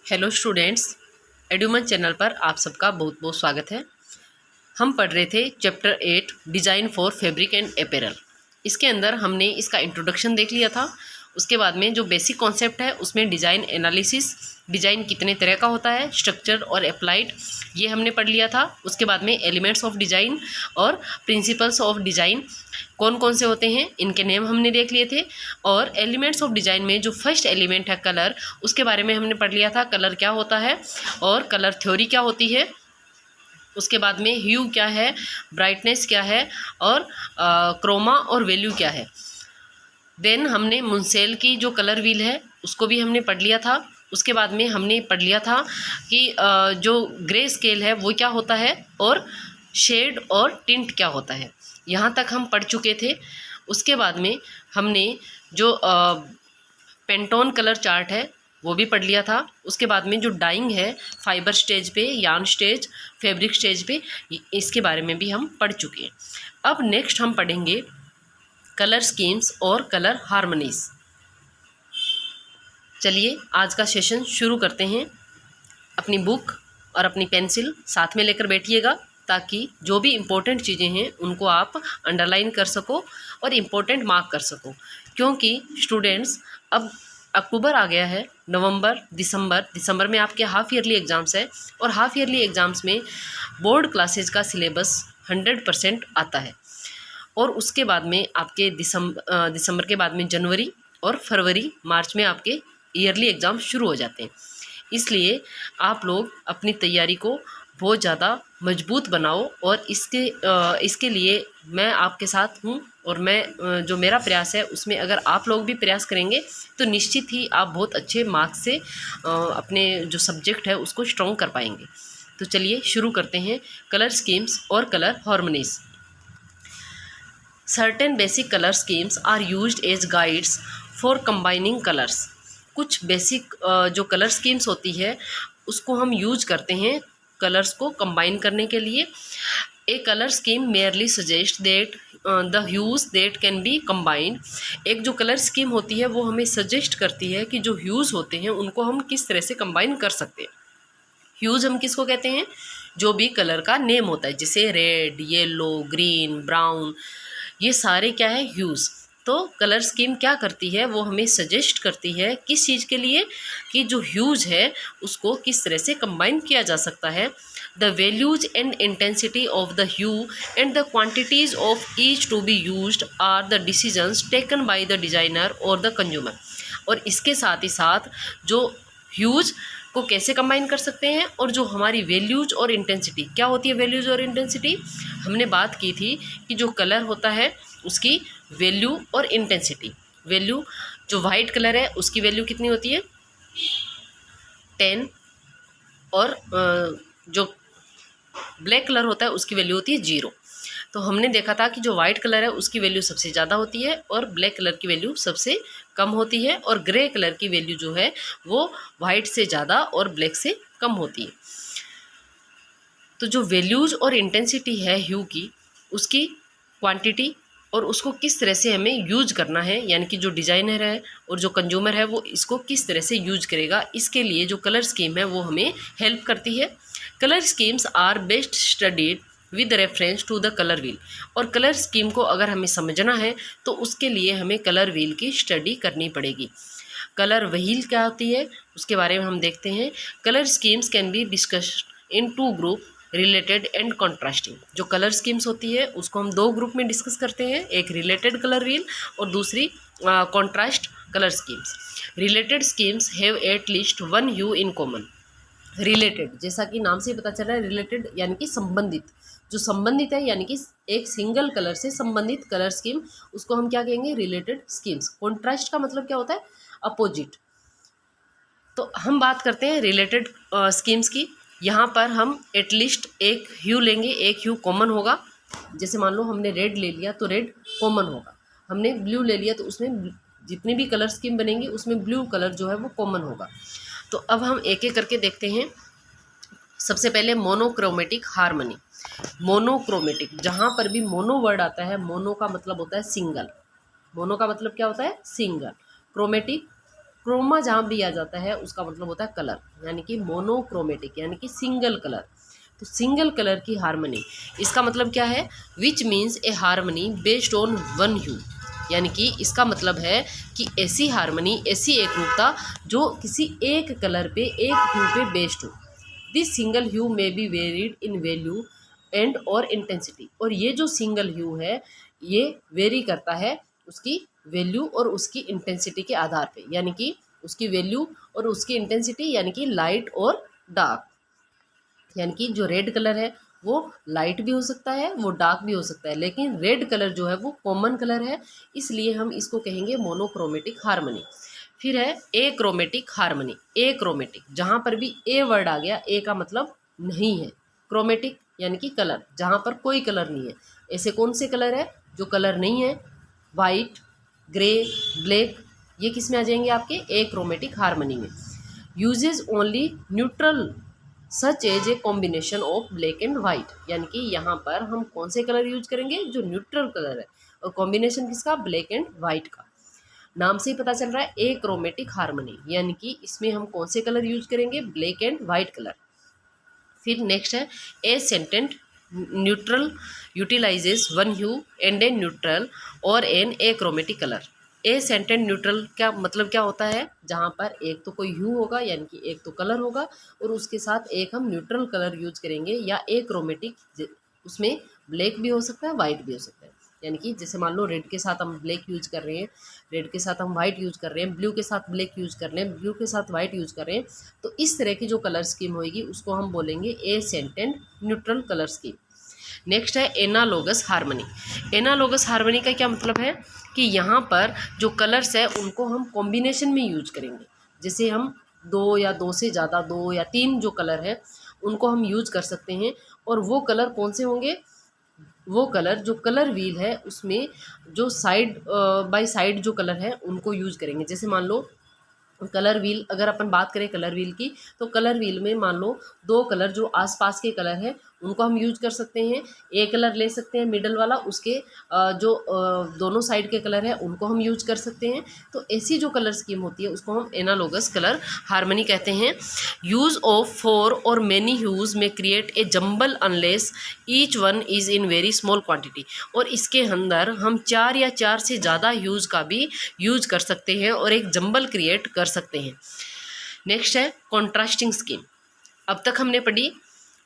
Hello students, एडुमन channel पर आप सबका बहुत बहुत स्वागत है। हम पढ़ रहे थे chapter 8 design for fabric and apparel. इसके अंदर हमने इसका इंट्रोडक्शन देख लिया था। उसके बाद में जो बेसिक कॉन्सेप्ट है उसमें डिज़ाइन एनालिसिस, डिज़ाइन कितने तरह का होता है, स्ट्रक्चर और अप्लाइड, ये हमने पढ़ लिया था। उसके बाद में एलिमेंट्स ऑफ डिज़ाइन और प्रिंसिपल्स ऑफ डिज़ाइन कौन कौन से होते हैं, इनके नेम हमने देख लिए थे। और एलिमेंट्स ऑफ डिज़ाइन में जो फर्स्ट एलिमेंट है कलर, उसके बारे में हमने पढ़ लिया था, कलर क्या होता है और कलर थ्योरी क्या होती है। उसके बाद में ह्यू क्या है, ब्राइटनेस क्या है और क्रोमा और वैल्यू क्या है। देन हमने मुंसेल की जो कलर व्हील है उसको भी हमने पढ़ लिया था। उसके बाद में हमने पढ़ लिया था कि जो ग्रे स्केल है वो क्या होता है और शेड और टिंट क्या होता है। यहाँ तक हम पढ़ चुके थे। उसके बाद में हमने जो पेंटोन कलर चार्ट है वो भी पढ़ लिया था। उसके बाद में जो डाइंग है फाइबर स्टेज पे, यार्न स्टेज, फैब्रिक स्टेज पे, इसके बारे में भी हम पढ़ चुके हैं। अब नेक्स्ट हम पढ़ेंगे कलर स्कीम्स और कलर हार्मनीज। चलिए आज का सेशन शुरू करते हैं। अपनी बुक और अपनी पेंसिल साथ में लेकर बैठिएगा ताकि जो भी इम्पोर्टेंट चीज़ें हैं उनको आप अंडरलाइन कर सको और इम्पोर्टेंट मार्क कर सको। क्योंकि स्टूडेंट्स अब अक्टूबर आ गया है, नवंबर, दिसंबर में आपके हाफ़ ईयरली एग्ज़ाम्स है और हाफ़ ईयरली एग्ज़ाम्स में बोर्ड क्लासेज का सिलेबस 100% आता है। और उसके बाद में आपके दिसंबर के बाद में जनवरी और फरवरी मार्च में आपके ईयरली एग्ज़ाम शुरू हो जाते हैं। इसलिए आप लोग अपनी तैयारी को बहुत ज़्यादा मजबूत बनाओ और इसके लिए मैं आपके साथ हूँ। और मैं जो मेरा प्रयास है उसमें अगर आप लोग भी प्रयास करेंगे तो निश्चित ही आप बहुत अच्छे मार्क्स से अपने जो सब्जेक्ट है उसको स्ट्रॉन्ग कर पाएंगे। तो चलिए शुरू करते हैं कलर स्कीम्स और colour harmonies. Certain basic colour schemes are used as guides for combining colours. कुछ बेसिक जो कलर स्कीम्स होती है उसको हम यूज करते हैं कलर्स को कंबाइन करने के लिए। A colour scheme merely suggest that the hues that can be combined. एक जो कलर स्कीम होती है वो हमें सजेस्ट करती है कि जो ह्यूज होते हैं उनको हम किस तरह से कंबाइन कर सकते हैं। ह्यूज हम किसको कहते हैं, जो भी कलर का नेम होता है, जैसे रेड, येलो, ग्रीन, ब्राउन, ये सारे क्या है ह्यूज। तो कलर स्कीम क्या करती है, वो हमें सजेस्ट करती है किस चीज़ के लिए, कि जो ह्यूज है उसको किस तरह से कंबाइन किया जा सकता है। The values and intensity of the hue and the quantities of each to be used are the decisions taken by the designer or the consumer. और इसके साथ ही साथ जो ह्यूज को कैसे कंबाइन कर सकते हैं और जो हमारी वैल्यूज और इंटेंसिटी क्या होती है। वैल्यूज और इंटेंसिटी हमने बात की थी कि जो कलर होता है उसकी वैल्यू और इंटेंसिटी। वैल्यू, जो वाइट कलर है उसकी वैल्यू कितनी होती है 10, और जो ब्लैक कलर होता है उसकी वैल्यू होती है 0। तो हमने देखा था कि जो वाइट कलर है उसकी वैल्यू सबसे ज़्यादा होती है और ब्लैक कलर की वैल्यू सबसे कम होती है, और ग्रे कलर की वैल्यू जो है वो वाइट से ज़्यादा और ब्लैक से कम होती है। तो जो वैल्यूज़ और इंटेंसिटी है ह्यू की, उसकी क्वांटिटी और उसको किस तरह से हमें यूज करना है, यानी कि जो डिज़ाइनर है और जो कंज्यूमर है वो इसको किस तरह से यूज करेगा, इसके लिए जो कलर स्कीम है वो हमें हेल्प करती है। Colour schemes are best studied with reference to the colour wheel. और कलर स्कीम को अगर हमें समझना है तो उसके लिए हमें कलर व्हील की स्टडी करनी पड़ेगी। कलर व्हील क्या होती है उसके बारे में हम देखते हैं। Colour schemes can be discussed in 2 group, related and contrasting. जो कलर स्कीम्स होती है उसको हम 2 ग्रुप में डिस्कस करते हैं, एक रिलेटेड कलर व्हील और दूसरी contrast colour schemes. Related schemes have at least 1 hue in common. Related, जैसा कि नाम से पता चल रहा है, रिलेटेड यानी कि संबंधित। जो संबंधित है यानी कि एक सिंगल कलर से संबंधित कलर स्कीम, उसको हम क्या कहेंगे, रिलेटेड स्कीम्स। कॉन्ट्रास्ट का मतलब क्या होता है, अपोजिट। तो हम बात करते हैं रिलेटेड स्कीम्स की। यहाँ पर हम एटलीस्ट एक ह्यू लेंगे, एक ह्यू कॉमन होगा। जैसे मान लो हमने रेड ले लिया तो रेड कॉमन होगा, हमने ब्लू ले लिया तो उसमें जितनी भी कलर स्कीम बनेंगी उसमें ब्लू कलर जो है वो कॉमन होगा। तो अब हम एक एक करके देखते हैं। सबसे पहले मोनोक्रोमेटिक हार्मनी। मोनोक्रोमेटिक, जहाँ पर भी मोनो वर्ड आता है, मोनो का मतलब होता है सिंगल। मोनो का मतलब क्या होता है, सिंगल। क्रोमेटिक क्रोमा जहाँ भी आ जाता है उसका मतलब होता है कलर, यानी कि मोनोक्रोमेटिक यानी कि सिंगल कलर। तो सिंगल कलर की हार्मनी, इसका मतलब क्या है, which means a harmony based on one hue, यानी कि इसका मतलब है कि ऐसी हार्मनी, ऐसी एकरूपता जो किसी एक कलर पे, एक ह्यू पे बेस्ड हो। दिस सिंगल ह्यू में be varied in value and और इंटेंसिटी, और ये जो सिंगल ह्यू है ये वेरी करता है उसकी वैल्यू और उसकी इंटेंसिटी के आधार पे, यानी कि उसकी वैल्यू और उसकी इंटेंसिटी, यानी कि लाइट और डार्क। यानी कि जो रेड कलर है वो लाइट भी हो सकता है, वो डार्क भी हो सकता है, लेकिन रेड कलर जो है वो कॉमन कलर है, इसलिए हम इसको कहेंगे मोनोक्रोमेटिक हार्मनी। फिर है ए क्रोमेटिक हार्मनी। ए क्रोमेटिक, जहाँ पर भी ए वर्ड आ गया, ए का मतलब नहीं है, क्रोमेटिक यानी कि कलर, जहाँ पर कोई कलर नहीं है। ऐसे कौन से कलर है जो कलर नहीं है, वाइट, ग्रे, ब्लैक, ये किस में आ जाएंगे आपके ए क्रोमेटिक हार्मनी में। Uses only neutral such as a combination of black and white, यानी कि यहाँ पर हम कौन से कलर यूज करेंगे, जो न्यूट्रल कलर है, और कॉम्बिनेशन किसका, ब्लैक एंड वाइट का। नाम से ही पता चल रहा है ए क्रोमेटिक हार्मनी, यानी कि इसमें हम कौन से कलर यूज करेंगे, ब्लैक एंड वाइट कलर। फिर नेक्स्ट है ए सेंटेंट neutral utilizes one hue and a neutral और एन ए क्रोमेटिक कलर। ए सेंटेंट न्यूट्रल क्या मतलब क्या होता है, जहाँ पर एक तो कोई ह्यू होगा यानी कि एक तो कलर होगा, और उसके साथ एक हम न्यूट्रल कलर यूज करेंगे, या ए क्रोमेटिक, उसमें ब्लैक भी हो सकता है, वाइट भी हो सकता है। यानी कि जैसे मान लो रेड के साथ हम ब्लैक यूज कर रहे हैं, रेड के साथ हम वाइट यूज कर रहे हैं, ब्लू के साथ ब्लैक यूज कर रहे हैं, ब्लू के साथ वाइट यूज कर रहे हैं, तो इस तरह की जो कलर स्कीम होगी उसको हम बोलेंगे ए सेंटेंट न्यूट्रल कलर स्कीम। नेक्स्ट है एनालोगस हार्मनी। एनालोगस हार्मनी का क्या मतलब है कि यहाँ पर जो कलर्स है उनको हम कॉम्बिनेशन में यूज करेंगे। जैसे हम दो या दो से ज़्यादा, दो या तीन जो कलर है उनको हम यूज कर सकते हैं, और वो कलर कौन से होंगे, वो कलर जो कलर व्हील है उसमें जो साइड बाय साइड जो कलर है उनको यूज करेंगे। जैसे मान लो कलर व्हील, अगर अपन बात करें कलर व्हील की, तो कलर व्हील में मान लो दो कलर जो आसपास के कलर है उनको हम यूज कर सकते हैं। एक कलर ले सकते हैं मिडल वाला, उसके जो दोनों साइड के कलर है उनको हम यूज कर सकते हैं। तो ऐसी जो कलर स्कीम होती है उसको हम एनालोगस कलर हार्मनी कहते हैं। Use of four or many hues में create a jumble unless each one is in very small quantity, और इसके अंदर हम चार या चार से ज़्यादा ह्यूज का भी यूज कर सकते हैं और एक जम्बल क्रिएट कर सकते हैं। नेक्स्ट है कॉन्ट्रास्टिंग स्कीम। अब तक हमने पढ़ी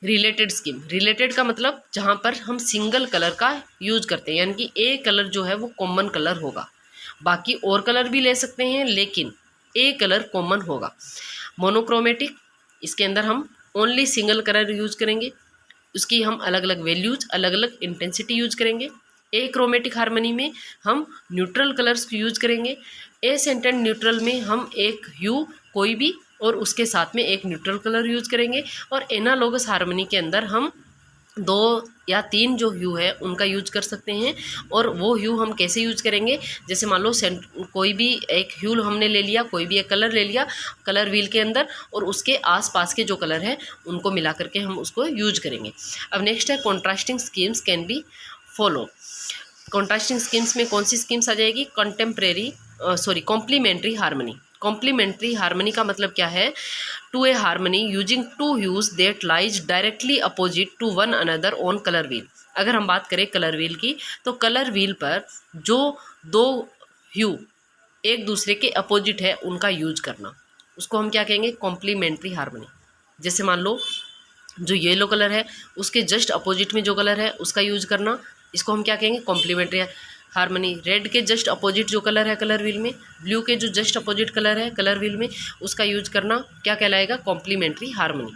रिलेटेड स्कीम। रिलेटेड का मतलब जहाँ पर हम सिंगल कलर का यूज करते हैं, यानी कि एक कलर जो है वो कॉमन कलर होगा, बाकी और कलर भी ले सकते हैं लेकिन एक कलर कॉमन होगा। मोनोक्रोमेटिक, इसके अंदर हम ओनली सिंगल कलर यूज करेंगे, उसकी हम अलग अलग वैल्यूज, अलग अलग इंटेंसिटी यूज करेंगे। ए क्रोमेटिक हार्मनी में हम न्यूट्रल कलर्स यूज करेंगे। ए सेंटेंट न्यूट्रल में हम एक ह्यू कोई भी और उसके साथ में एक न्यूट्रल कलर यूज करेंगे, और एनालोगस हार्मनी के अंदर हम दो या तीन जो ह्यू है उनका यूज कर सकते हैं। और वो ह्यू हम कैसे यूज करेंगे, जैसे मान लो कोई भी एक ह्यू हमने ले लिया, कोई भी एक कलर ले लिया कलर व्हील के अंदर, और उसके आसपास के जो कलर है उनको मिला करके हम उसको यूज करेंगे। अब नेक्स्ट है contrasting schemes can be follow. Contrasting schemes में कौन सी स्कीम्स आ जाएगी, कॉम्प्लीमेंट्री हार्मनी। कॉम्प्लीमेंट्री हार्मनी का मतलब क्या है, to a harmony using two hues that lies directly opposite to one another on colour wheel. अगर हम बात करें कलर व्हील की, तो कलर व्हील पर जो दो ह्यू एक दूसरे के अपोजिट है उनका यूज करना, उसको हम क्या कहेंगे, कॉम्प्लीमेंट्री हार्मनी। जैसे मान लो जो येलो कलर है उसके जस्ट अपोजिट में जो कलर है उसका यूज करना, इसको हम क्या कहेंगे, कॉम्प्लीमेंट्री हार्मनी। रेड के जस्ट अपोजिट जो कलर है कलर व्हील में, ब्लू के जो जस्ट अपोजिट कलर है कलर व्हील में, उसका यूज करना क्या कहलाएगा, कॉम्प्लीमेंट्री हार्मनी।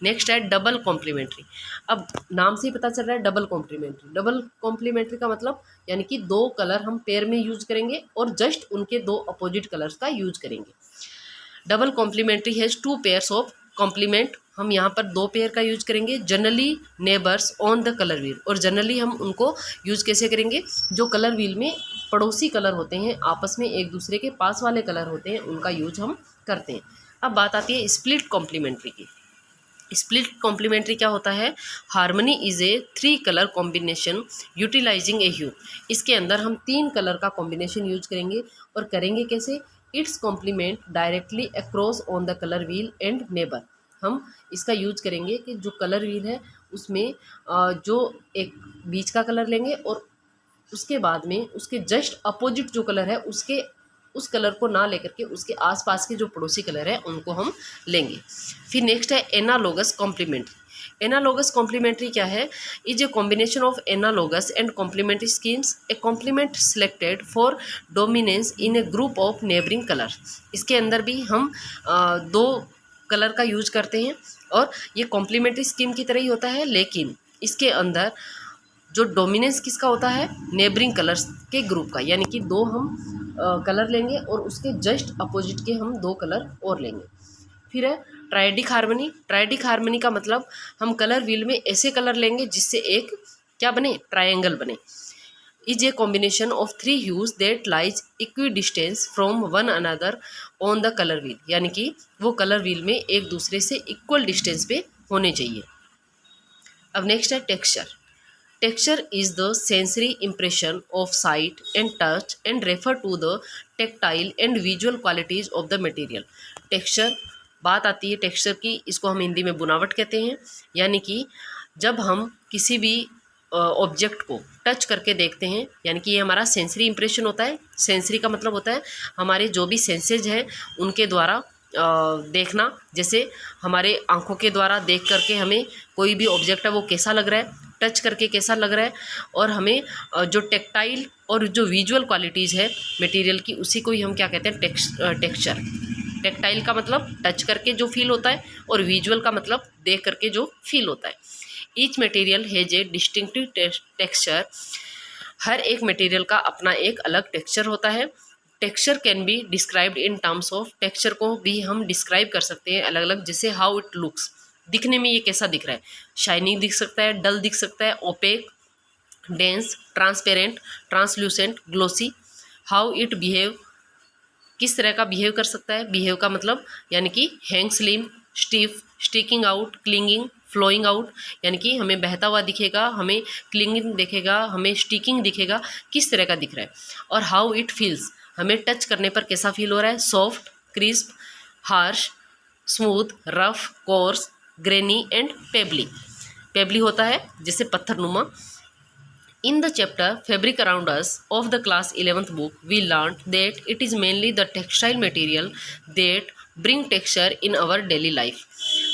नेक्स्ट है डबल कॉम्प्लीमेंट्री। अब नाम से ही पता चल रहा है डबल कॉम्प्लीमेंट्री। डबल कॉम्प्लीमेंट्री का मतलब यानी कि दो कलर हम पेयर में यूज करेंगे और जस्ट उनके दो अपोजिट कलर्स का यूज करेंगे। Double complementary has two pairs of complement. हम यहाँ पर दो पेयर का यूज करेंगे। Generally neighbours on the colour wheel, और जनरली हम उनको यूज कैसे करेंगे, जो कलर व्हील में पड़ोसी कलर होते हैं, आपस में एक दूसरे के पास वाले कलर होते हैं, उनका यूज हम करते हैं। अब बात आती है स्प्लिट कॉम्प्लीमेंट्री की। स्प्लिट कॉम्प्लीमेंट्री क्या होता है, harmony is a three colour combination utilizing a hue. इसके अंदर हम तीन कलर का कॉम्बिनेशन यूज करेंगे, और करेंगे कैसे, its complement directly across on the colour wheel and neighbour. हम इसका यूज करेंगे कि जो कलर व्हील है उसमें जो एक बीच का कलर लेंगे और उसके बाद में उसके जस्ट अपोजिट जो कलर है उसके उस कलर को ना लेकर के उसके आसपास के जो पड़ोसी कलर है उनको हम लेंगे। फिर नेक्स्ट है एनालोगस कॉम्प्लीमेंट्री। एनालोगस कॉम्प्लीमेंट्री क्या है? Is a combination of analogous and complementary schemes, a complement selected for dominance in a group of neighbouring colour. इसके अंदर भी हम दो कलर का यूज करते हैं और ये कॉम्प्लीमेंट्री स्कीम की तरह ही होता है, लेकिन इसके अंदर जो डोमिनेंस किसका होता है? नेबरिंग कलर्स के ग्रुप का, यानी कि दो हम कलर लेंगे और उसके जस्ट अपोजिट के हम दो कलर और लेंगे। फिर है ट्राइडिक हार्मनी। ट्राइडिक हार्मनी का मतलब हम कलर व्हील में ऐसे कलर लेंगे जिससे एक क्या बने? ट्रायंगल बने। Is a combination of 3 huge that lies equi distance from one another on the colour wheel, यानी कि वो कलर व्हील में एक दूसरे से इक्वल डिस्टेंस पे होने चाहिए। अब नेक्स्ट है texture. Texture is the sensory impression of sight and touch and refer to the tactile and visual qualities of the material. Texture, बात आती है टेक्सचर की, इसको हम हिंदी में बुनावट कहते हैं। यानी कि जब हम किसी भी ऑब्जेक्ट को टच करके देखते हैं, यानी कि ये हमारा सेंसरी इंप्रेशन होता है। सेंसरी का मतलब होता है हमारे जो भी सेंसेज हैं उनके द्वारा देखना। जैसे हमारे आँखों के द्वारा देख करके हमें कोई भी ऑब्जेक्ट है वो कैसा लग रहा है, टच करके कैसा लग रहा है, और हमें जो टेक्टाइल और जो विजुअल क्वालिटीज़ है मटेरियल की उसी को ही हम क्या कहते हैं? टेक्सचर। टेक्टाइल का मतलब टच करके जो फील होता है और विजुअल का मतलब देख करके जो फील होता है। Each material has a distinctive texture. हर एक मटेरियल का अपना एक अलग टेक्सचर होता है। Texture can be described in terms of, texture को भी हम डिस्क्राइब कर सकते हैं अलग अलग, जैसे हाउ इट लुक्स, दिखने में ये कैसा दिख रहा है। शाइनिंग दिख सकता है, डल दिख सकता है, opaque, dense, transparent, translucent, glossy. How it behave, किस तरह का बिहेव कर सकता है। बिहेव का मतलब यानी कि hang slim, stiff, sticking out, clinging, flowing out, यानी कि हमें बहता हुआ दिखेगा, हमें क्लिंगिंग दिखेगा, हमें स्टिकिंग दिखेगा, किस तरह का दिख रहा है। और हाउ इट फील्स, हमें टच करने पर कैसा फील हो रहा है। Soft, crisp, harsh, smooth, rough, coarse, grainy and pebbly. Pebbly होता है जैसे पत्थरनुमा। In the chapter fabric around us of the class 11th book we learn that it is mainly the textile material that bring texture in our daily life.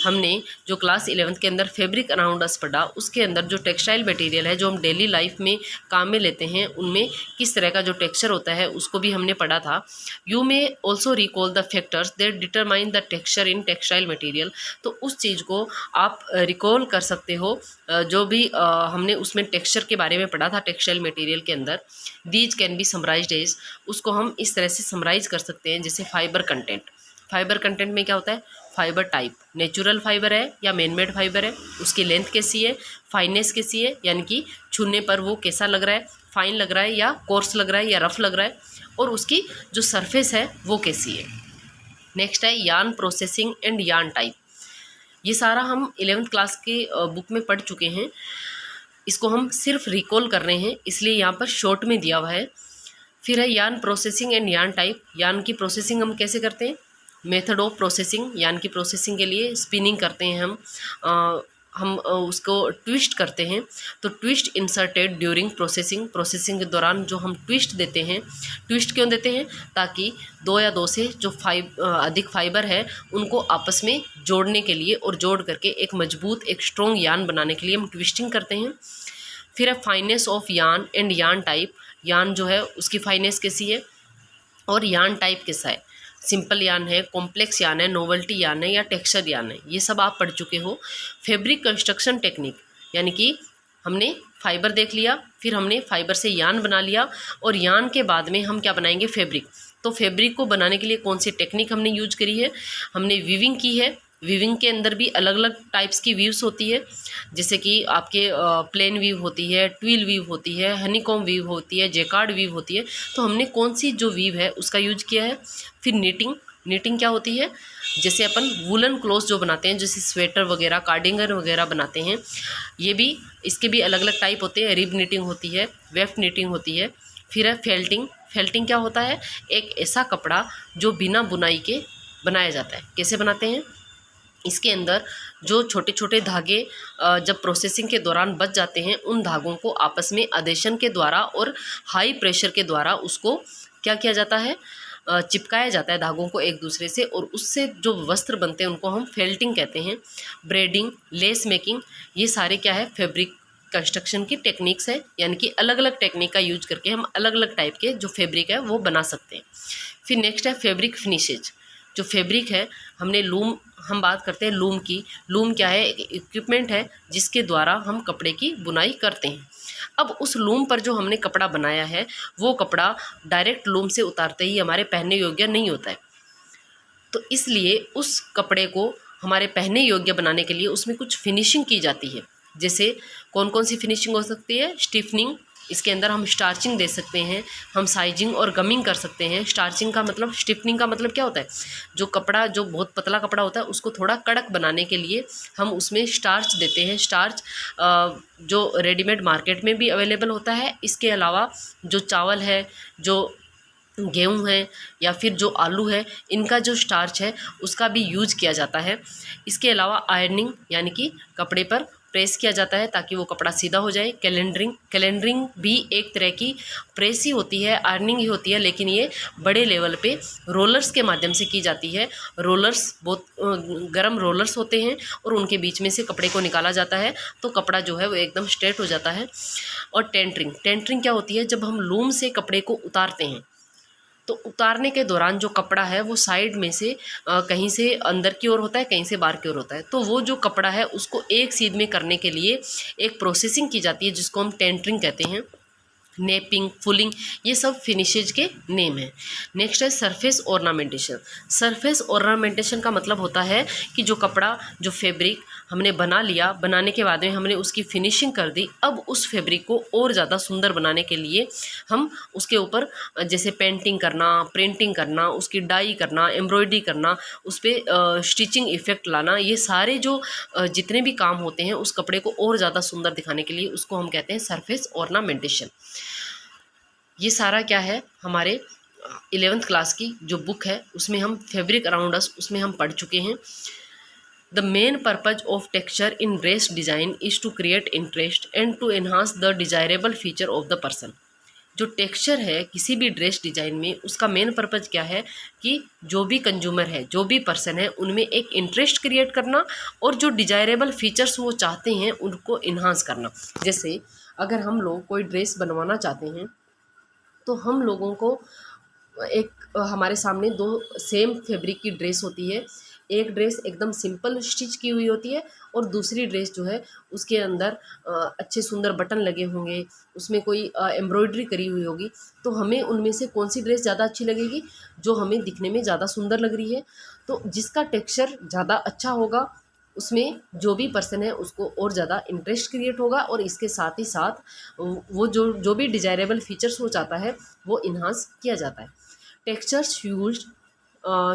हमने जो class 11th के अंदर fabric around अस पढ़ा, उसके अंदर जो textile material है जो हम डेली लाइफ में काम में लेते हैं उनमें किस तरह का जो टेक्सचर होता है उसको भी हमने पढ़ा था। You may also recall the factors that determine the texture in textile material. तो उस चीज़ को आप रिकॉल कर सकते हो जो भी हमने उसमें टेक्सचर के बारे में पढ़ा था टेक्सटाइल मटेरियल के अंदर। These can be summarised as, उसको हम इस तरह से समराइज कर सकते हैं जैसे फाइबर कंटेंट। फाइबर कंटेंट में क्या होता है? फाइबर टाइप, नेचुरल फाइबर है या मैनमेड फाइबर है, उसकी लेंथ कैसी है, फाइनेस कैसी है, यानी कि छूने पर वो कैसा लग रहा है, फाइन लग रहा है या कोर्स लग रहा है या रफ लग रहा है, और उसकी जो सरफेस है वो कैसी है। नेक्स्ट है yarn processing and yarn type. ये सारा हम 11th क्लास के बुक में पढ़ चुके हैं, इसको हम सिर्फ रिकॉल कर रहे हैं इसलिए यहाँ पर शॉर्ट में दिया हुआ है। फिर है yarn processing and yarn type. Yarn की प्रोसेसिंग हम कैसे करते हैं? मेथड ऑफ प्रोसेसिंग, यार्न की प्रोसेसिंग के लिए स्पिनिंग करते हैं हम उसको ट्विस्ट करते हैं। तो twist inserted during processing, processing के दौरान जो हम ट्विस्ट देते हैं, ट्विस्ट क्यों देते हैं? ताकि दो या दो से जो अधिक फाइबर है उनको आपस में जोड़ने के लिए और जोड़ करके एक मजबूत एक स्ट्रॉन्ग यार्न बनाने के लिए हम ट्विस्टिंग करते हैं। फिर है finance of yarn and yarn type. Yarn जो है उसकी फाइनेस कैसी है और यार्न टाइप कैसा है। सिंपल यार्न है, कॉम्प्लेक्स यार्न है, नोवेल्टी यार्न है या टेक्सचर यार्न है, ये सब आप पढ़ चुके हो। फैब्रिक कंस्ट्रक्शन टेक्निक, यानी कि हमने फाइबर देख लिया, फिर हमने फाइबर से यार्न बना लिया और यार्न के बाद में हम क्या बनाएंगे? फैब्रिक। तो फैब्रिक को बनाने के लिए कौन सी टेक्निक हमने यूज करी है? हमने वीविंग की है। वीविंग के अंदर भी अलग अलग टाइप्स की वीव्स होती है, जैसे कि आपके प्लेन वीव होती है, ट्विल वीव होती है, हनीकॉम वीव होती है, जेकार्ड वीव होती है। तो हमने कौन सी जो वीव है उसका यूज किया है। फिर नीटिंग, नीटिंग क्या होती है? जैसे अपन वुलन क्लोथ्स जो बनाते हैं, जैसे स्वेटर वगैरह, कार्डिगन वगैरह बनाते हैं, ये भी इसके भी अलग अलग टाइप होते हैं। रिब नीटिंग होती है, वेफ्ट नीटिंग होती है। फिर है फेल्टिंग। फेल्टिंग क्या होता है? एक ऐसा कपड़ा जो बिना बुनाई के बनाया जाता है। कैसे बनाते हैं? इसके अंदर जो छोटे छोटे धागे जब प्रोसेसिंग के दौरान बच जाते हैं, उन धागों को आपस में अधेशन के द्वारा और हाई प्रेशर के द्वारा उसको क्या किया जाता है? चिपकाया जाता है धागों को एक दूसरे से, और उससे जो वस्त्र बनते हैं उनको हम फेल्टिंग कहते हैं। ब्रेडिंग, लेस मेकिंग, ये सारे क्या है? फैब्रिक कंस्ट्रक्शन की टेक्निक्स है, यानी कि अलग अलग टेक्निक का यूज करके हम अलग अलग टाइप के जो फैब्रिक है वो बना सकते हैं। फिर नेक्स्ट है फैब्रिक फिनिशेज। जो फैब्रिक है, हमने लूम, हम बात करते हैं लूम की। लूम क्या है? इक्विपमेंट है जिसके द्वारा हम कपड़े की बुनाई करते हैं। अब उस लूम पर जो हमने कपड़ा बनाया है, वो कपड़ा डायरेक्ट लूम से उतारते ही हमारे पहनने योग्य नहीं होता है। तो इसलिए उस कपड़े को हमारे पहनने योग्य बनाने के लिए उसमें कुछ फिनिशिंग की जाती है। जैसे कौन कौन सी फिनिशिंग हो सकती है? स्टिफनिंग, इसके अंदर हम स्टार्चिंग दे सकते हैं, हम साइजिंग और गमिंग कर सकते हैं। स्टार्चिंग का मतलब, स्टिफनिंग का मतलब क्या होता है? जो कपड़ा, जो बहुत पतला कपड़ा होता है, उसको थोड़ा कड़क बनाने के लिए हम उसमें स्टार्च देते हैं। स्टार्च जो रेडीमेड मार्केट में भी अवेलेबल होता है। इसके अलावा जो चावल है, जो गेहूँ है, या फिर जो आलू है, इनका जो स्टार्च है उसका भी यूज किया जाता है। इसके अलावा आयरनिंग, यानी कि कपड़े पर प्रेस किया जाता है ताकि वो कपड़ा सीधा हो जाए। कैलेंडरिंग, कैलेंडरिंग भी एक तरह की प्रेस ही होती है, आयरनिंग ही होती है, लेकिन ये बड़े लेवल पे रोलर्स के माध्यम से की जाती है। रोलर्स बहुत गर्म रोलर्स होते हैं और उनके बीच में से कपड़े को निकाला जाता है, तो कपड़ा जो है वो एकदम स्ट्रेट हो जाता है। और टेंटरिंग, टेंटरिंग क्या होती है? जब हम लूम से कपड़े को उतारते हैं, तो उतारने के दौरान जो कपड़ा है वो साइड में से कहीं से अंदर की ओर होता है, कहीं से बाहर की ओर होता है। तो वो जो कपड़ा है उसको एक सीध में करने के लिए एक प्रोसेसिंग की जाती है जिसको हम टेंटरिंग कहते हैं। नेपिंग, फुलिंग, ये सब फिनिशेज के नेम है। नेक्स्ट है सरफेस ऑर्नामेंटेशन। सरफेस ऑर्नामेंटेशन का मतलब होता है कि जो कपड़ा, जो फैब्रिक हमने बना लिया, बनाने के बाद में हमने उसकी फिनिशिंग कर दी, अब उस फैब्रिक को और ज़्यादा सुंदर बनाने के लिए हम उसके ऊपर जैसे पेंटिंग करना, प्रिंटिंग करना, उसकी डाई करना, एम्ब्रॉयडरी करना, उस पर स्टिचिंग इफ़ेक्ट लाना, ये सारे जो जितने भी काम होते हैं उस कपड़े को और ज़्यादा सुंदर दिखाने के लिए उसको हम कहते हैं सरफेस ऑर्नामेंटेशन। ये सारा क्या है? हमारे 11th क्लास की जो बुक है उसमें हम फैब्रिक अराउंड अस, उसमें हम पढ़ चुके हैं। The main purpose of texture in dress design is to create interest and to enhance the desirable feature of the person. जो टेक्सचर है किसी भी ड्रेस डिज़ाइन में, उसका मेन पर्पज़ क्या है? कि जो भी कंज्यूमर है, जो भी पर्सन है, उनमें एक इंटरेस्ट क्रिएट करना और जो डिजायरेबल फीचर्स वो चाहते हैं उनको इन्हांस करना। जैसे अगर हम लोग कोई ड्रेस बनवाना चाहते हैं तो हम लोगों को एक हमारे सामने दो सेम फैब्रिक की ड्रेस होती है। एक ड्रेस एकदम सिंपल स्टिच की हुई होती है और दूसरी ड्रेस जो है उसके अंदर अच्छे सुंदर बटन लगे होंगे, उसमें कोई एम्ब्रॉयडरी करी हुई होगी। तो हमें उनमें से कौन सी ड्रेस ज़्यादा अच्छी लगेगी? जो हमें दिखने में ज़्यादा सुंदर लग रही है। तो जिसका टेक्सचर ज़्यादा अच्छा होगा उसमें जो भी पर्सन है उसको और ज़्यादा इंटरेस्ट क्रिएट होगा, और इसके साथ ही साथ वो जो भी डिजायरेबल फीचर्स हो चाहता है वो इन्हांस किया जाता है। Textures used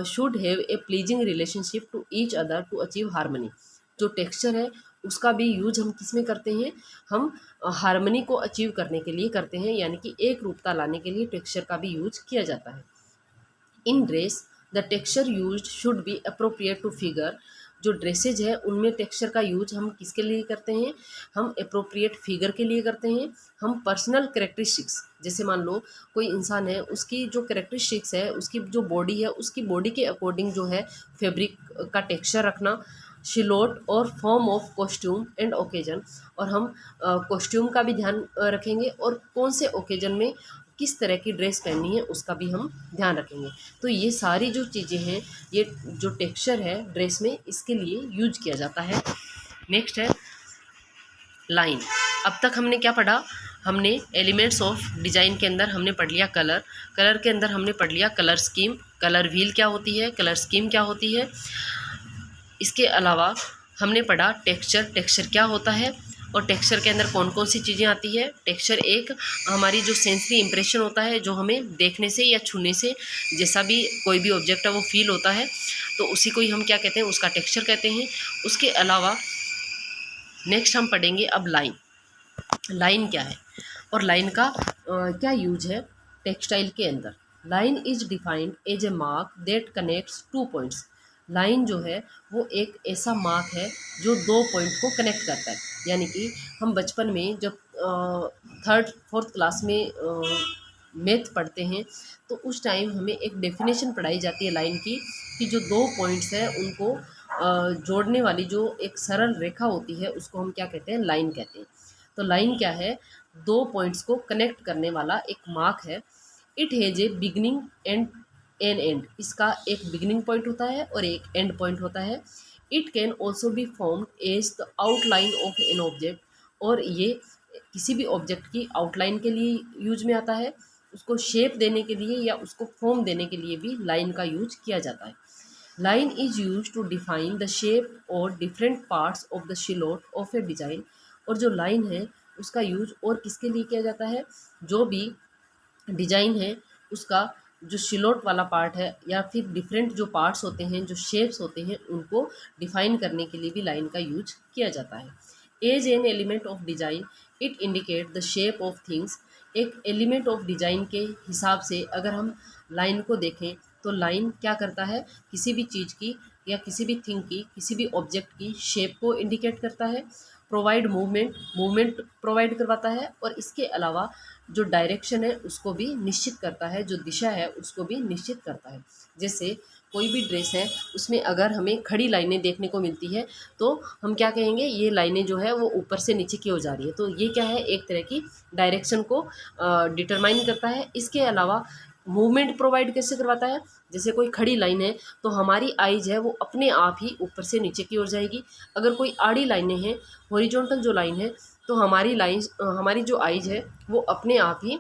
should have a pleasing relationship to each other to achieve harmony. जो टेक्सचर है उसका भी यूज हम किस में करते हैं? हम हार्मनी को अचीव करने के लिए करते हैं, यानी कि एक रूपता लाने के लिए टेक्सचर का भी यूज किया जाता है। In dress the texture used should be appropriate to figure. जो ड्रेसेज है उनमें टेक्सचर का यूज हम किसके लिए करते हैं? हम अप्रोप्रिएट फिगर के लिए करते हैं। हम पर्सनल कैरेक्टरिस्टिक्स, जैसे मान लो कोई इंसान है, उसकी जो कैरेक्टरिस्टिक्स है, उसकी जो बॉडी है, उसकी बॉडी के अकॉर्डिंग जो है फैब्रिक का टेक्सचर रखना। शिलोट और form of costume and occasion, और हम कॉस्ट्यूम का भी ध्यान रखेंगे और कौन से ओकेजन में किस तरह की ड्रेस पहननी है उसका भी हम ध्यान रखेंगे। तो ये सारी जो चीज़ें हैं, ये जो टेक्सचर है ड्रेस में, इसके लिए यूज किया जाता है। नेक्स्ट है लाइन। अब तक हमने क्या पढ़ा? हमने एलिमेंट्स ऑफ डिज़ाइन के अंदर हमने पढ़ लिया कलर, कलर के अंदर हमने पढ़ लिया कलर स्कीम, कलर व्हील क्या होती है, कलर स्कीम क्या होती है। इसके अलावा हमने पढ़ा टेक्सचर, टेक्सचर क्या होता है और टेक्सचर के अंदर कौन कौन सी चीज़ें आती है। टेक्सचर एक हमारी जो सेंसरी इंप्रेशन होता है, जो हमें देखने से या छूने से जैसा भी कोई भी ऑब्जेक्ट है वो फील होता है, तो उसी को ही हम क्या कहते हैं? उसका टेक्सचर कहते हैं। उसके अलावा नेक्स्ट हम पढ़ेंगे अब लाइन। लाइन क्या है और लाइन का क्या यूज है। टेक्सटाइल के अंदर। Line is defined as a mark that connects two points. Line जो है वो एक ऐसा मार्क है जो दो पॉइंट को कनेक्ट करता है। यानी कि हम बचपन में जब थर्ड फोर्थ क्लास में मैथ पढ़ते हैं तो उस टाइम हमें एक डेफिनेशन पढ़ाई जाती है लाइन की, कि जो दो पॉइंट्स हैं उनको जोड़ने वाली जो एक सरल रेखा होती है उसको हम क्या कहते हैं, लाइन कहते हैं। तो लाइन क्या है, दो पॉइंट्स को कनेक्ट करने वाला एक मार्क है। It has a beginning and an end, इसका एक बिगनिंग पॉइंट होता है और एक एंड पॉइंट होता है। It can also be formed as the outline of an object, और ये किसी भी ऑब्जेक्ट की आउटलाइन के लिए यूज में आता है, उसको शेप देने के लिए या उसको फॉर्म देने के लिए भी लाइन का यूज किया जाता है। Line is use to define the shape और different parts of the silhouette of a design. और जो लाइन है उसका यूज और किसके लिए किया जाता है, जो भी डिजाइन है उसका जो शिलोट वाला पार्ट है या फिर डिफरेंट जो पार्ट्स होते हैं, जो शेप्स होते हैं, उनको डिफाइन करने के लिए भी लाइन का यूज किया जाता है। As an element of design it indicate the shape of things. एक एलिमेंट ऑफ डिजाइन के हिसाब से अगर हम लाइन को देखें तो लाइन क्या करता है, किसी भी चीज़ की या किसी भी थिंग की, किसी भी ऑब्जेक्ट की शेप को इंडिकेट करता है। प्रोवाइड मूवमेंट, मूवमेंट प्रोवाइड करवाता है, और इसके अलावा जो डायरेक्शन है उसको भी निश्चित करता है, जो दिशा है उसको भी निश्चित करता है। जैसे कोई भी ड्रेस है उसमें अगर हमें खड़ी लाइनें देखने को मिलती है तो हम क्या कहेंगे, ये लाइनें जो है वो ऊपर से नीचे की ओर जा रही है, तो ये क्या है, एक तरह की डायरेक्शन को डिटरमाइन करता है। इसके अलावा मूवमेंट प्रोवाइड कैसे करवाता है, जैसे कोई खड़ी लाइन है तो हमारी आइज है वो अपने आप ही ऊपर से नीचे की ओर जाएगी। अगर कोई आड़ी लाइनें हैं, हॉरिजॉन्टल जो लाइन है, तो हमारी जो आइज है वो अपने आप ही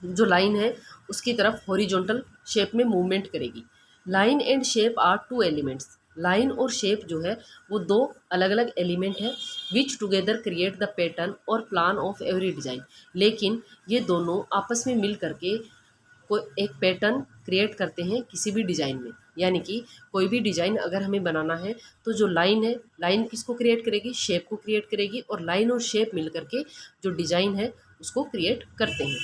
जो लाइन है उसकी तरफ हॉरिजॉन्टल शेप में मूवमेंट करेगी। Line and shape are two elements. Line और शेप जो है वो दो अलग अलग एलिमेंट है, which together create the pattern और प्लान ऑफ एवरी डिज़ाइन। लेकिन ये दोनों आपस में मिल करके कोई एक पैटर्न क्रिएट करते हैं किसी भी डिज़ाइन में। यानी कि कोई भी डिज़ाइन अगर हमें बनाना है तो जो लाइन है, लाइन किसको क्रिएट करेगी, शेप को क्रिएट करेगी, और लाइन और शेप मिल करके जो डिज़ाइन है उसको क्रिएट करते हैं।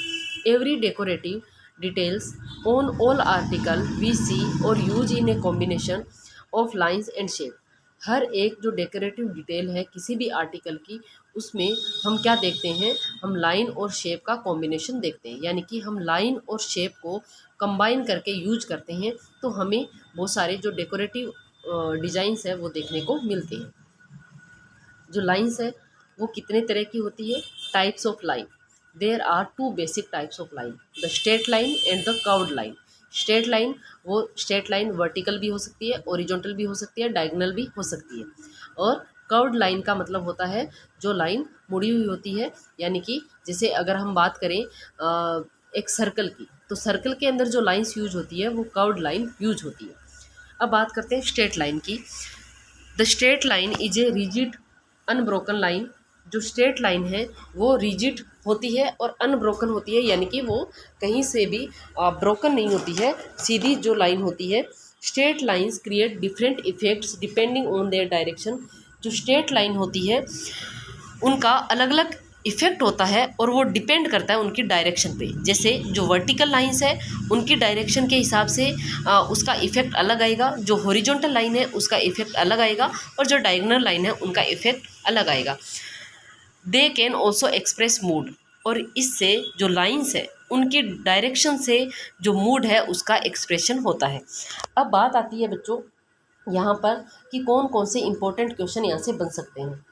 Every decorative details on all article we see or use in a combination of lines and shape. हर एक जो डेकोरेटिव डिटेल है किसी भी आर्टिकल की, उसमें हम क्या देखते हैं, हम लाइन और शेप का कॉम्बिनेशन देखते हैं। यानी कि हम लाइन और शेप को कंबाइन करके यूज करते हैं तो हमें बहुत सारे जो डेकोरेटिव डिज़ाइंस है वो देखने को मिलते हैं। जो लाइंस है वो कितने तरह की होती है, types of line. There are two basic types of line, the straight line and the curved line. Straight line, वो स्ट्रेट लाइन वर्टिकल भी हो सकती है, ओरिजेंटल भी हो सकती है, डायगोनल भी हो सकती है। और कर्व्ड लाइन का मतलब होता है जो लाइन मुड़ी हुई होती है। यानी कि जैसे अगर हम बात करें एक सर्कल की, तो सर्कल के अंदर जो लाइंस यूज होती है वो कर्व्ड लाइन यूज होती है। अब बात करते हैं स्ट्रेट लाइन की। The straight line is a rigid unbroken line. जो स्ट्रेट लाइन है वो रिजिड होती है और अनब्रोकन होती है, यानी कि वो कहीं से भी ब्रोकन नहीं होती है, सीधी जो लाइन होती है। Straight lines create different effects depending on their direction. जो स्ट्रेट लाइन होती है उनका अलग अलग इफ़ेक्ट होता है और वो डिपेंड करता है उनकी डायरेक्शन पे। जैसे जो वर्टिकल लाइंस है उनकी डायरेक्शन के हिसाब से उसका इफ़ेक्ट अलग आएगा, जो हॉरिजॉन्टल लाइन है उसका इफ़ेक्ट अलग आएगा, और जो डायगोनल लाइन है उनका इफ़ेक्ट अलग आएगा। They can also express mood, और इससे जो लाइंस है उनकी डायरेक्शन से जो मूड है उसका एक्सप्रेशन होता है। अब बात आती है बच्चों यहाँ पर कि कौन कौन से इम्पोर्टेंट क्वेश्चन यहाँ से बन सकते हैं।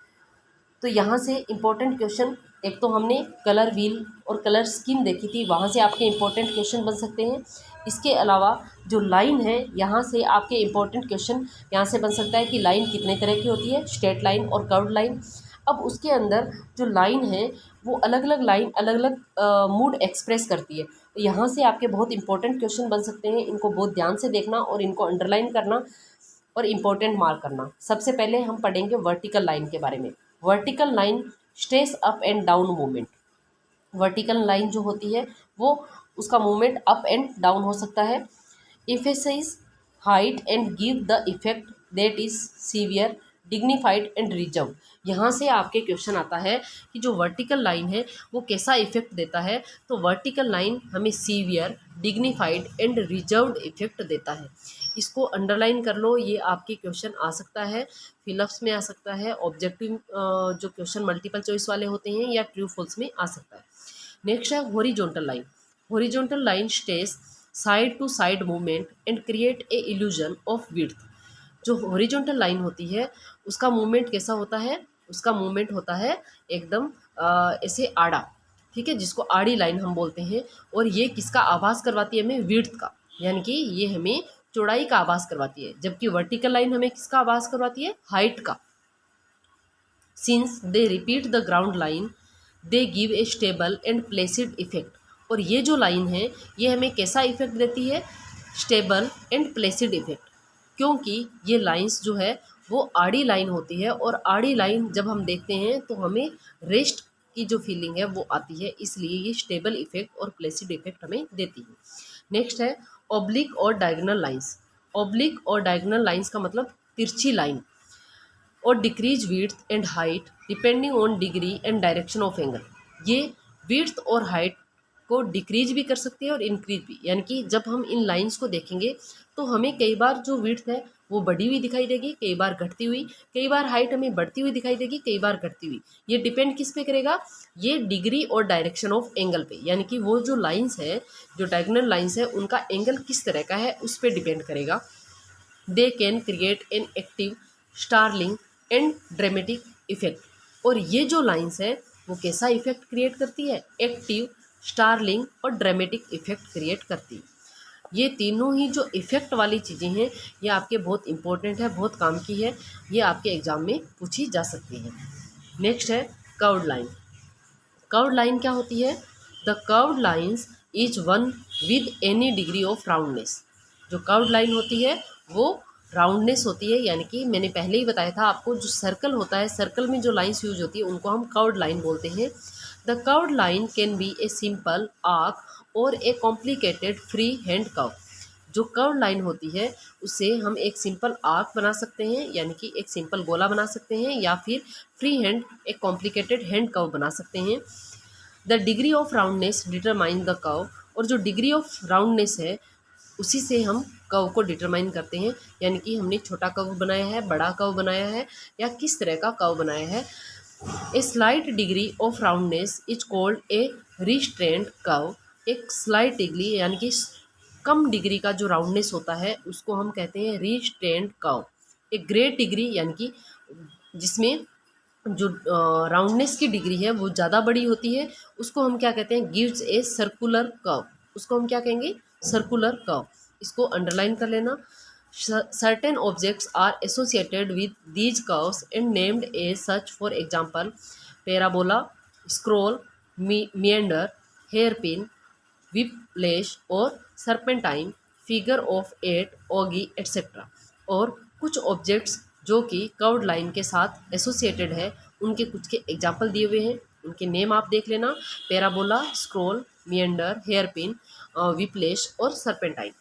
तो यहाँ से इम्पोर्टेंट क्वेश्चन, एक तो हमने कलर व्हील और कलर स्कीम देखी थी, वहाँ से आपके इम्पोर्टेंट क्वेश्चन बन सकते हैं। इसके अलावा जो लाइन है यहाँ से आपके इम्पोर्टेंट क्वेश्चन यहाँ से बन सकता है कि लाइन कितने तरह की होती है, स्ट्रेट लाइन और कर्व्ड लाइन। अब उसके अंदर जो लाइन है वो अलग अलग लाइन अलग अलग मूड एक्सप्रेस करती है। तो यहाँ से आपके बहुत इंपॉर्टेंट क्वेश्चन बन सकते हैं, इनको बहुत ध्यान से देखना और इनको अंडरलाइन करना और इम्पोर्टेंट मार्क करना। सबसे पहले हम पढ़ेंगे वर्टिकल लाइन के बारे में। Vertical line stress up and down movement. Vertical line जो होती है वो उसका मूवमेंट अप एंड डाउन हो सकता है। emphasize height and give the effect that is severe dignified and reserve. यहाँ से आपके क्वेश्चन आता है कि जो वर्टिकल लाइन है वो कैसा इफेक्ट देता है। तो वर्टिकल लाइन हमें severe, dignified and reserved effect देता है। इसको अंडरलाइन कर लो, ये आपके क्वेश्चन आ सकता है, फिलअप्स में आ सकता है, ऑब्जेक्टिव जो क्वेश्चन मल्टीपल चॉइस वाले होते हैं या ट्रू फॉल्स में आ सकता है। नेक्स्ट है horizontal line. Horizontal line stage side to side movement and create a illusion of width. जो हॉरिजॉन्टल लाइन होती है उसका मूवमेंट कैसा होता है, उसका मूवमेंट होता है एकदम ऐसे आड़ा, ठीक है, जिसको आड़ी लाइन हम बोलते हैं। और ये किसका आभास करवाती है, हमें विड्थ का, यानी कि ये हमें चौड़ाई का आभास करवाती है। जबकि वर्टिकल लाइन हमें किसका आभास करवाती है, हाइट का। Since they repeat the ground line they give a stable and Placid effect. और ये जो लाइन है ये हमें कैसा इफेक्ट देती है, स्टेबल एंड प्लेसिड इफेक्ट, क्योंकि ये लाइंस जो है वो आड़ी लाइन होती है। और आड़ी लाइन जब हम देखते हैं तो हमें रेस्ट की जो फीलिंग है वो आती है, इसलिए ये स्टेबल इफेक्ट और प्लेसिड इफेक्ट हमें देती है। नेक्स्ट है ऑब्लिक और डायगोनल लाइंस। ऑब्लिक और डायगोनल लाइंस का मतलब तिरछी लाइन। और decrease width and height depending on degree and direction of angle. ये विड्थ और हाइट को डिक्रीज भी कर सकती है और इंक्रीज भी, यानी कि जब हम इन लाइंस को देखेंगे तो हमें कई बार जो विड्थ है वो बढ़ी हुई दिखाई देगी, कई बार घटती हुई, कई बार हाइट हमें बढ़ती हुई दिखाई देगी, कई बार घटती हुई। ये डिपेंड किस पे करेगा, ये डिग्री और डायरेक्शन ऑफ एंगल पे, यानी कि वो जो लाइंस है, जो डायगोनल लाइंस है, उनका एंगल किस तरह का है उस पर डिपेंड करेगा। They can create an active, startling and dramatic effect. और ये जो लाइंस है वो कैसा इफेक्ट क्रिएट करती है, एक्टिव, स्टारलिंग और ड्रामेटिक इफेक्ट क्रिएट करती है। ये तीनों ही जो इफेक्ट वाली चीज़ें हैं ये आपके बहुत इंपॉर्टेंट है, बहुत काम की है, ये आपके एग्जाम में पूछी जा सकती है। नेक्स्ट है कर्व्ड लाइन। कर्व्ड लाइन क्या होती है, the curved lines is one with any degree of roundness. जो कर्व्ड लाइन होती है वो राउंडनेस होती है, यानी कि मैंने पहले ही बताया था आपको, जो सर्कल होता है, सर्कल में जो लाइंस यूज होती है उनको हम कर्व्ड लाइन बोलते हैं। The curved line can be a simple arc और ए कॉम्प्लिकेटेड फ्री हैंड कर्व। जो कर्व लाइन होती है उससे हम एक सिंपल आर्क बना सकते हैं, यानी कि एक सिंपल गोला बना सकते हैं, या फिर फ्री हैंड एक कॉम्प्लिकेटेड हैंड कर्व बना सकते हैं। The degree of roundness determine the curve. और जो डिग्री ऑफ राउंडनेस है उसी से हम कर्व को डिटरमाइन करते हैं, यानी कि हमने छोटा कर्व बनाया है, बड़ा कर्व बनाया है, या किस तरह का कर्व बनाया है। A slight degree of roundness is called a restraint curve. एक स्लाइट डिग्री यानी कि कम डिग्री का जो राउंडनेस होता है उसको हम कहते हैं रिस्ट्रेंट कर्व। एक ग्रेट डिग्री यानी कि जिसमें जो राउंडनेस की डिग्री है वो ज़्यादा बड़ी होती है उसको हम क्या कहते हैं, गिव्स ए सर्कुलर कर्व। उसको हम क्या कहेंगे, सर्कुलर कर्व। इसको अंडरलाइन कर लेना। Certain objects are associated with these curves and named a such, for example parabola, scroll, meander, hairpin, whiplash और serpentine, figure of 8, ogee etcetera. और कुछ ऑब्जेक्ट्स जो कि कर्व्ड लाइन के साथ एसोसिएटेड है उनके कुछ के एग्जाम्पल दिए हुए हैं, उनके नेम आप देख लेना, parabola, scroll, meander, hairpin, whiplash और सर्पेंटाइन।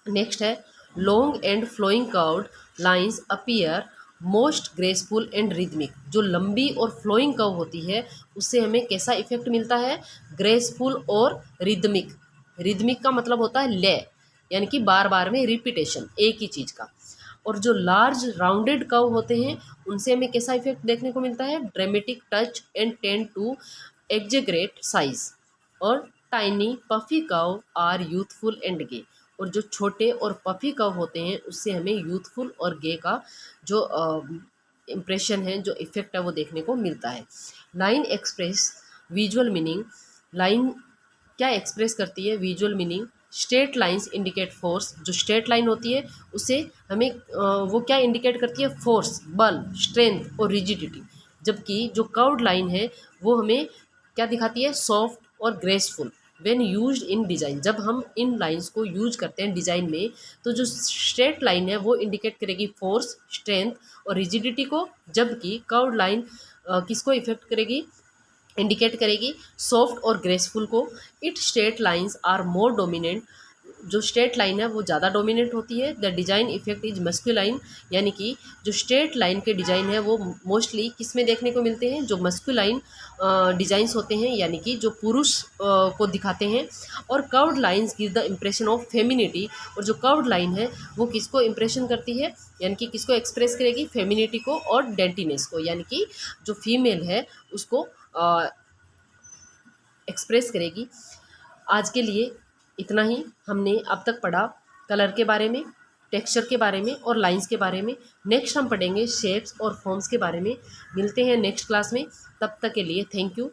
नेक्स्ट है long and flowing curved lines appear most graceful and rhythmic. जो लंबी और फ्लोइंग कर्व होती है उससे हमें कैसा इफेक्ट मिलता है, ग्रेसफुल और रिदमिक। रिदमिक का मतलब होता है लय, यानी कि बार बार में रिपीटेशन एक ही चीज़ का। और जो लार्ज राउंडेड कर्व होते हैं उनसे हमें कैसा इफेक्ट देखने को मिलता है, dramatic touch and tend to exaggerate size. और tiny puffy curve are youthful and gay. और जो छोटे और पफी कर्व होते हैं उससे हमें यूथफुल और गे का जो इम्प्रेशन है, जो इफेक्ट है वो देखने को मिलता है। Line express visual meaning. Line क्या एक्सप्रेस करती है, visual meaning. Straight lines indicate force. जो स्ट्रेट लाइन होती है उससे हमें वो क्या इंडिकेट करती है, फोर्स, बल, स्ट्रेंथ और रिजिडिटी। जबकि जो कर्व्ड लाइन है वो हमें क्या दिखाती है, सॉफ्ट और graceful. When used in design, जब हम इन लाइंस को यूज करते हैं डिज़ाइन में तो जो स्ट्रेट लाइन है वो इंडिकेट करेगी फोर्स, स्ट्रेंथ और रिजिडिटी को, जबकि कर्व्ड लाइन किसको इफेक्ट करेगी, इंडिकेट करेगी सॉफ्ट और ग्रेसफुल को। It straight lines are more dominant जो स्ट्रेट लाइन है वो ज़्यादा डोमिनेट होती है। The design effect is masculine, यानी कि जो स्ट्रेट लाइन के डिजाइन है वो मोस्टली किस में देखने को मिलते हैं, जो मस्कुलाइन डिजाइंस होते हैं, यानी कि जो पुरुष को दिखाते हैं। और curved lines give the impression of femininity, और जो कर्व्ड लाइन है वो किसको इम्प्रेशन करती है, यानी कि किसको एक्सप्रेस करेगी, फेमिनिटी को और डेंटीनेस को, यानी कि जो फीमेल है उसको एक्सप्रेस करेगी। आज के लिए इतना ही हमने अब तक पढ़ा कलर के बारे में, टेक्सचर के बारे में और लाइंस के बारे में। नेक्स्ट हम पढ़ेंगे शेप्स और फॉर्म्स के बारे में। मिलते हैं नेक्स्ट क्लास में, तब तक के लिए थैंक यू।